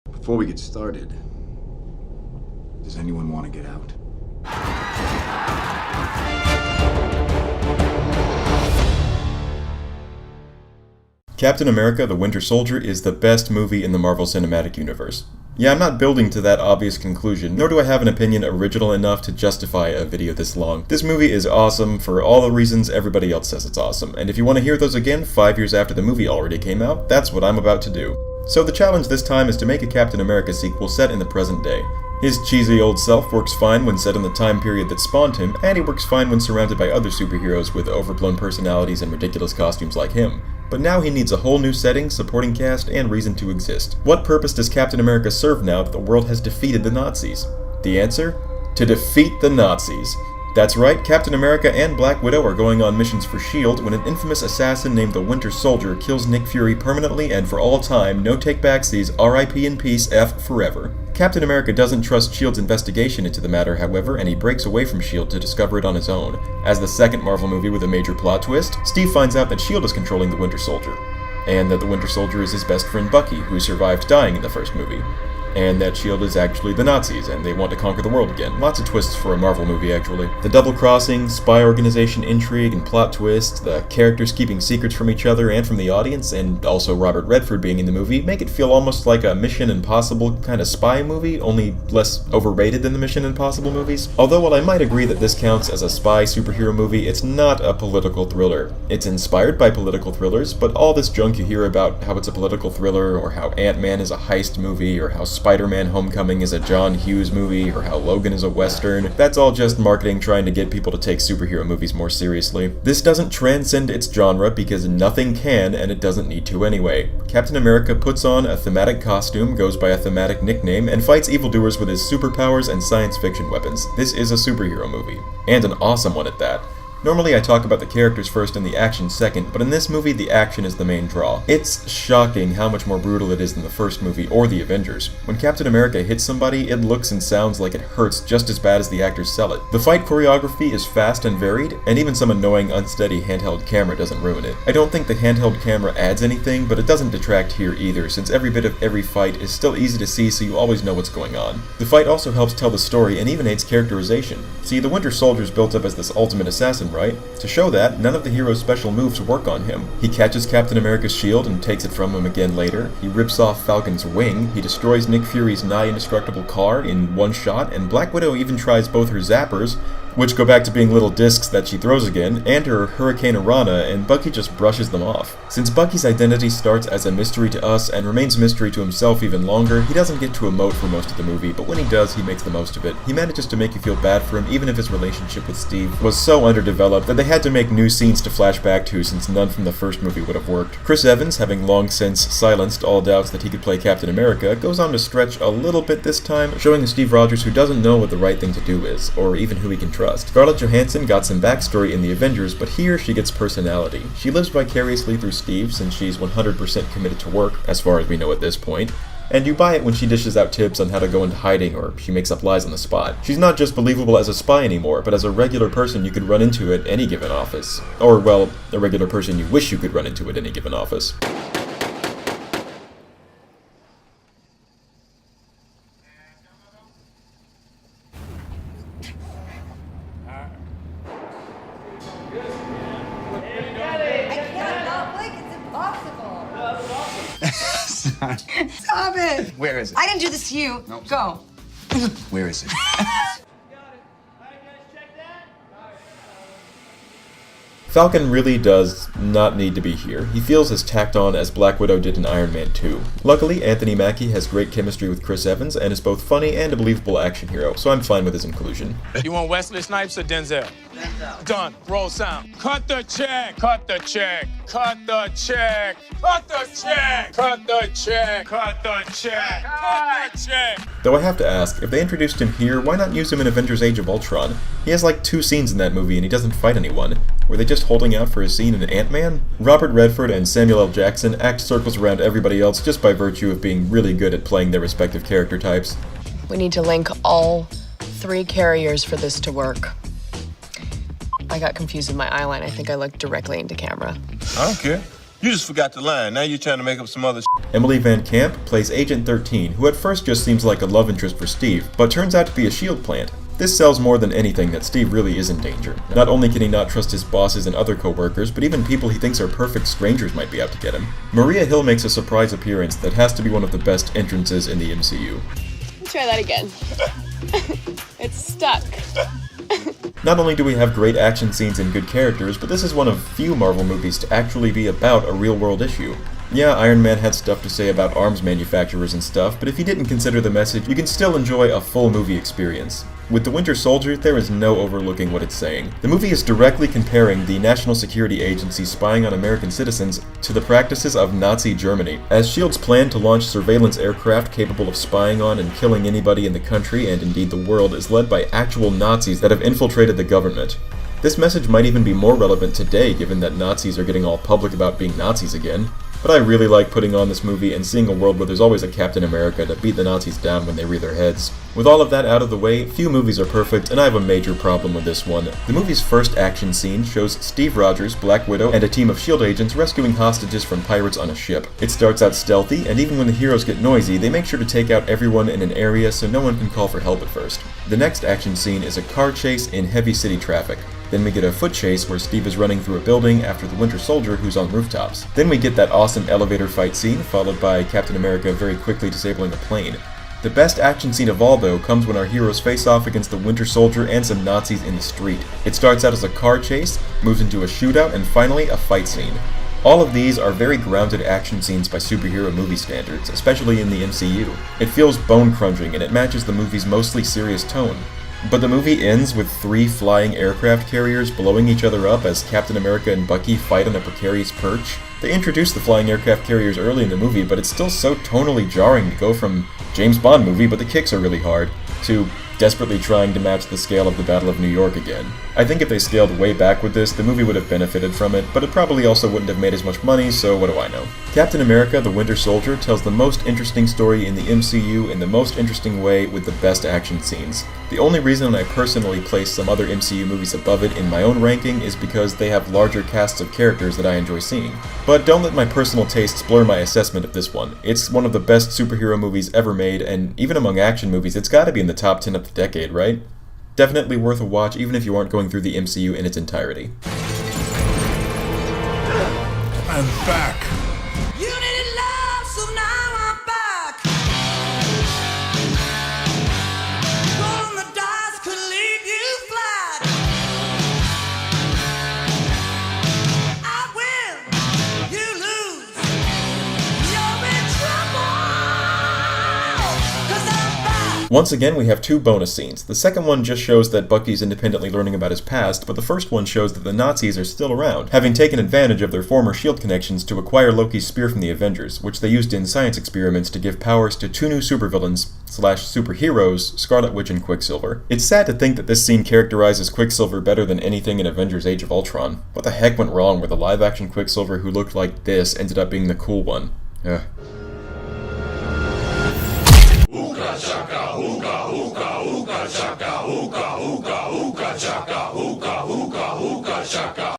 Before we get started, does anyone want to get out? Captain America: The Winter Soldier is the best movie in the Marvel Cinematic Universe. Yeah, I'm not building to that obvious conclusion, nor do I have an opinion original enough to justify a video this long. This movie is awesome for all the reasons everybody else says it's awesome, and if you want to hear those again 5 years after the movie already came out, that's what I'm about to do. So the challenge this time is to make a Captain America sequel set in the present day. His cheesy old self works fine when set in the time period that spawned him, and he works fine when surrounded by other superheroes with overblown personalities and ridiculous costumes like him. But now he needs a whole new setting, supporting cast, and reason to exist. What purpose does Captain America serve now that the world has defeated the Nazis? The answer? To defeat the Nazis. That's right, Captain America and Black Widow are going on missions for S.H.I.E.L.D. when an infamous assassin named the Winter Soldier kills Nick Fury permanently and for all time, no take-backsies, R.I.P. in peace, F forever. Captain America doesn't trust S.H.I.E.L.D.'s investigation into the matter, however, and he breaks away from S.H.I.E.L.D. to discover it on his own. As the second Marvel movie with a major plot twist, Steve finds out that S.H.I.E.L.D. is controlling the Winter Soldier, and that the Winter Soldier is his best friend Bucky, who survived dying in the first movie. And that S.H.I.E.L.D. is actually the Nazis, and they want to conquer the world again. Lots of twists for a Marvel movie, actually. The double-crossing, spy organization intrigue, and plot twist, the characters keeping secrets from each other and from the audience, and also Robert Redford being in the movie, make it feel almost like a Mission Impossible kind of spy movie, only less overrated than the Mission Impossible movies. Although while I might agree that this counts as a spy superhero movie, it's not a political thriller. It's inspired by political thrillers, but all this junk you hear about how it's a political thriller, or how Ant-Man is a heist movie, or how Spider-Man Homecoming is a John Hughes movie, or how Logan is a Western. That's all just marketing trying to get people to take superhero movies more seriously. This doesn't transcend its genre because nothing can, and it doesn't need to anyway. Captain America puts on a thematic costume, goes by a thematic nickname, and fights evildoers with his superpowers and science fiction weapons. This is a superhero movie. And an awesome one at that. Normally I talk about the characters first and the action second, but in this movie the action is the main draw. It's shocking how much more brutal it is than the first movie or the Avengers. When Captain America hits somebody, it looks and sounds like it hurts just as bad as the actors sell it. The fight choreography is fast and varied, and even some annoying unsteady handheld camera doesn't ruin it. I don't think the handheld camera adds anything, but it doesn't detract here either, since every bit of every fight is still easy to see so you always know what's going on. The fight also helps tell the story and even aids characterization. See, the Winter Soldier's built up as this ultimate assassin, right? To show that, none of the hero's special moves work on him. He catches Captain America's shield and takes it from him again later, he rips off Falcon's wing, he destroys Nick Fury's nigh indestructible car in one shot, and Black Widow even tries both her zappers, which go back to being little discs that she throws again, and her Hurricane Rana, and Bucky just brushes them off. Since Bucky's identity starts as a mystery to us and remains a mystery to himself even longer, he doesn't get to emote for most of the movie, but when he does, he makes the most of it. He manages to make you feel bad for him even if his relationship with Steve was so underdeveloped that they had to make new scenes to flash back to since none from the first movie would have worked. Chris Evans, having long since silenced all doubts that he could play Captain America, goes on to stretch a little bit this time, showing a Steve Rogers who doesn't know what the right thing to do is, or even who he can trust. Scarlett Johansson got some backstory in the Avengers, but here she gets personality. She lives vicariously through Steve since she's 100% committed to work, as far as we know at this point, and you buy it when she dishes out tips on how to go into hiding or she makes up lies on the spot. She's not just believable as a spy anymore, but as a regular person you could run into at any given office. Or, well, a regular person you wish you could run into at any given office. Stop it! Where is it? I didn't do this to you. Nope. Go. Where is it? Falcon really does not need to be here. He feels as tacked on as Black Widow did in Iron Man 2. Luckily, Anthony Mackie has great chemistry with Chris Evans and is both funny and a believable action hero, so I'm fine with his inclusion. You want Wesley Snipes or Denzel? Denzel. Done. Roll sound. Cut the check. Cut the check. Cut the check. Cut the check. Cut the check. Cut the check. Cut the check. Though I have to ask, if they introduced him here, why not use him in Avengers Age of Ultron? He has like 2 scenes in that movie and he doesn't fight anyone. Were they just holding out for a scene in Ant-Man? Robert Redford and Samuel L. Jackson act circles around everybody else just by virtue of being really good at playing their respective character types. We need to link all 3 carriers for this to work. I got confused with my eyeline. I think I looked directly into camera. I don't care. You just forgot the line. Now you're trying to make up some other shit. Emily Van Camp plays Agent 13, who at first just seems like a love interest for Steve, but turns out to be a SHIELD plant. This sells more than anything that Steve really is in danger. Not only can he not trust his bosses and other co-workers, but even people he thinks are perfect strangers might be out to get him. Maria Hill makes a surprise appearance that has to be one of the best entrances in the MCU. Try that again. It's stuck. Not only do we have great action scenes and good characters, but this is one of few Marvel movies to actually be about a real-world issue. Yeah, Iron Man had stuff to say about arms manufacturers and stuff, but if you didn't consider the message, you can still enjoy a full movie experience. With The Winter Soldier, there is no overlooking what it's saying. The movie is directly comparing the National Security Agency spying on American citizens to the practices of Nazi Germany, as SHIELD's plan to launch surveillance aircraft capable of spying on and killing anybody in the country and indeed the world is led by actual Nazis that have infiltrated the government. This message might even be more relevant today given that Nazis are getting all public about being Nazis again. But I really like putting on this movie and seeing a world where there's always a Captain America to beat the Nazis down when they rear their heads. With all of that out of the way, few movies are perfect, and I have a major problem with this one. The movie's first action scene shows Steve Rogers, Black Widow, and a team of SHIELD agents rescuing hostages from pirates on a ship. It starts out stealthy, and even when the heroes get noisy, they make sure to take out everyone in an area so no one can call for help at first. The next action scene is a car chase in heavy city traffic. Then we get a foot chase where Steve is running through a building after the Winter Soldier who's on rooftops. Then we get that awesome elevator fight scene, followed by Captain America very quickly disabling a plane. The best action scene of all, though, comes when our heroes face off against the Winter Soldier and some Nazis in the street. It starts out as a car chase, moves into a shootout, and finally a fight scene. All of these are very grounded action scenes by superhero movie standards, especially in the MCU. It feels bone-crunching and it matches the movie's mostly serious tone. But the movie ends with 3 flying aircraft carriers blowing each other up as Captain America and Bucky fight on a precarious perch. They introduced the flying aircraft carriers early in the movie, but it's still so tonally jarring to go from James Bond movie, but the kicks are really hard, to desperately trying to match the scale of the Battle of New York again. I think if they scaled way back with this, the movie would have benefited from it, but it probably also wouldn't have made as much money, so what do I know. Captain America: The Winter Soldier tells the most interesting story in the MCU in the most interesting way with the best action scenes. The only reason I personally place some other MCU movies above it in my own ranking is because they have larger casts of characters that I enjoy seeing. But don't let my personal tastes blur my assessment of this one. It's one of the best superhero movies ever made, and even among action movies, it's gotta be in the top 10 of the decade, right? Definitely worth a watch even if you aren't going through the MCU in its entirety. I'm back. You needed love, so now I'm back. Rolling the dice could leave you flat. I win, you lose. You're in trouble. 'Cause I'm back. Once again, we have 2 bonus scenes. The second one just shows that Bucky's independently learning about his past, but the first one shows that the Nazis are still around, having taken advantage of their former SHIELD connections to acquire Loki's spear from the Avengers, which they used in science experiments to give powers to 2 new supervillains/superheroes, Scarlet Witch and Quicksilver. It's sad to think that this scene characterizes Quicksilver better than anything in Avengers Age of Ultron. What the heck went wrong where the live-action Quicksilver who looked like this ended up being the cool one? Ugh. Ooka chaka, ooka, ooka, ooka chaka, ooka, ooka, ooka chaka, ooka, ooka, ooka chaka.